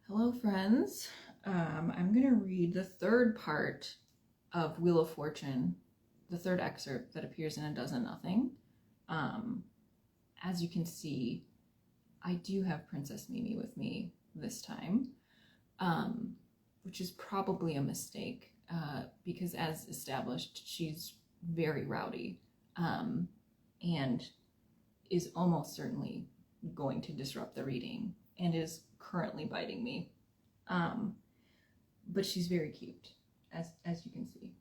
Hello, friends. I'm going to read the third part of Wheel of Fortune, the third excerpt that appears in A Dozen Nothing. As you can see, I do have Princess Mimi with me this time, which is probably a mistake because, as established, she's very rowdy and is almost certainly going to disrupt the reading and is currently biting me. But she's very cute, as you can see,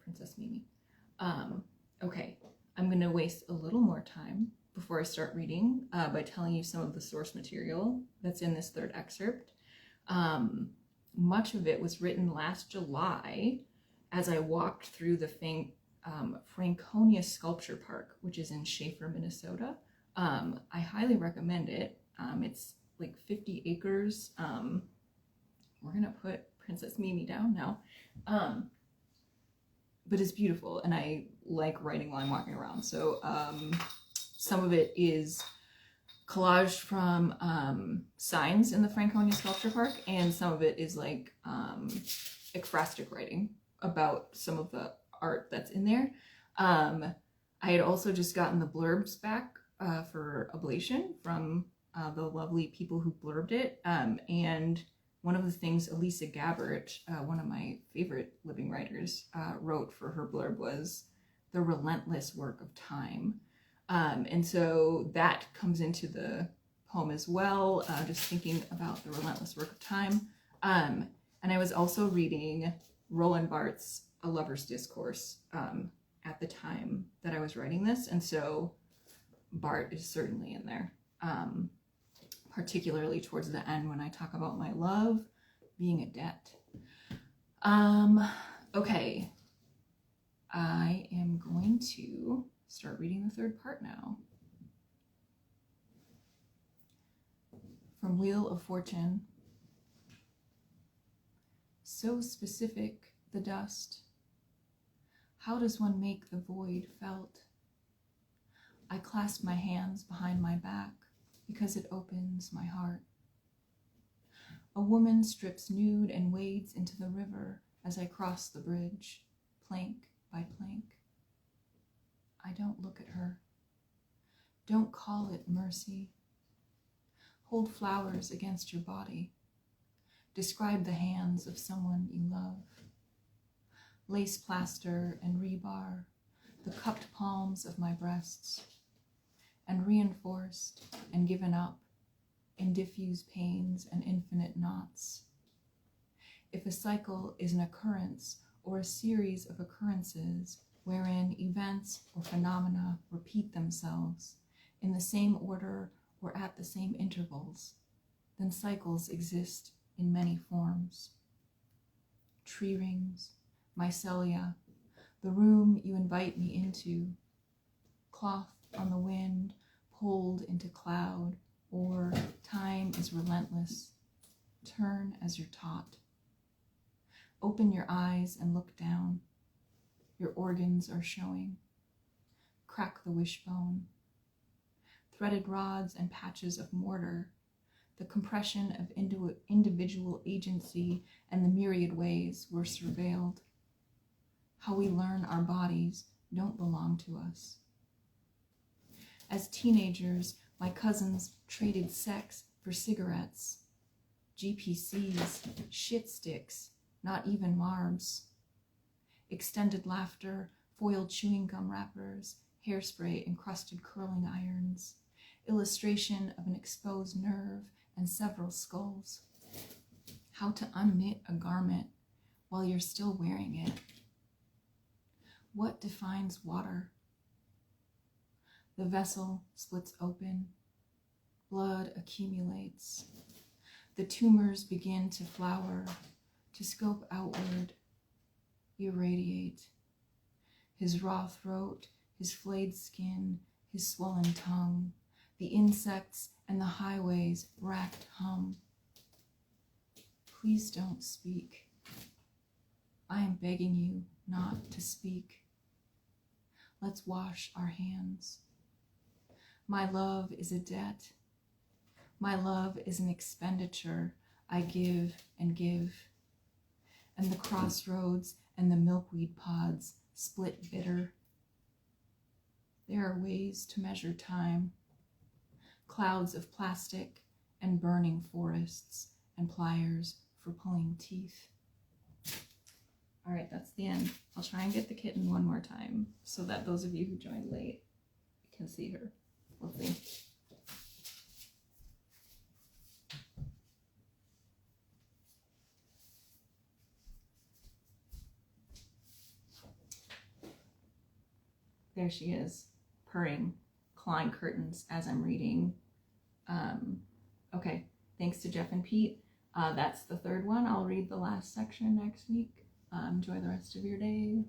Princess Mimi. Okay, I'm going to waste a little more time before I start reading by telling you some of the source material that's in this third excerpt. Much of it was written last July as I walked through the Franconia Sculpture Park, which is in Schaefer, Minnesota. I highly recommend it. It's like 50 acres. We're gonna put Princess Mimi down now. But it's beautiful and I like writing while I'm walking around. So some of it is collaged from signs in the Franconia Sculpture Park, and some of it is like ekphrastic writing about some of the art that's in there. I had also just gotten the blurbs back for Ablation from the lovely people who blurbed it. And one of the things Elisa Gabbert, one of my favorite living writers, wrote for her blurb was the relentless work of time. And so that comes into the poem as well, just thinking about the relentless work of time. And I was also reading Roland Barthes' A Lover's Discourse at the time that I was writing this. And so Bart is certainly in there, particularly towards the end when I talk about my love being a debt. Okay, I am going to start reading the third part now. From Wheel of Fortune. So specific, the dust. How does one make the void felt? I clasp my hands behind my back because it opens my heart. A woman strips nude and wades into the river as I cross the bridge, plank by plank. I don't look at her. Don't call it mercy. Hold flowers against your body. Describe the hands of someone you love. Lace plaster and rebar, the cupped palms of my breasts, and reinforced and given up in diffuse pains and infinite knots. If a cycle is an occurrence or a series of occurrences wherein events or phenomena repeat themselves in the same order or at the same intervals, then cycles exist in many forms. Tree rings, mycelia, the room you invite me into, cloth on the wind, pulled into cloud, or time is relentless. Turn as you're taught. Open your eyes and look down. Your organs are showing. Crack the wishbone. Threaded rods and patches of mortar, the compression of individual agency and the myriad ways we're surveilled. How we learn our bodies don't belong to us. As teenagers, my cousins traded sex for cigarettes, GPCs, shit sticks, not even Marbs. Extended laughter, foiled chewing gum wrappers, hairspray encrusted curling irons, illustration of an exposed nerve and several skulls. How to unknit a garment while you're still wearing it. What defines water? The vessel splits open. Blood accumulates. The tumors begin to flower, to scope outward, irradiate. His raw throat, his flayed skin, his swollen tongue, the insects and the highway's racked hum. Please don't speak. I am begging you not to speak. Let's wash our hands. My love is a debt. My love is an expenditure, I give, and the crossroads and the milkweed pods split bitter. There are ways to measure time, clouds of plastic and burning forests and pliers for pulling teeth. All right, that's the end. I'll try and get the kitten one more time so that those of you who joined late can see her. We'll see. There she is, purring, clawing curtains as I'm reading. Okay, thanks to Jeff and Pete. That's the third one. I'll read the last section next week. Enjoy the rest of your day.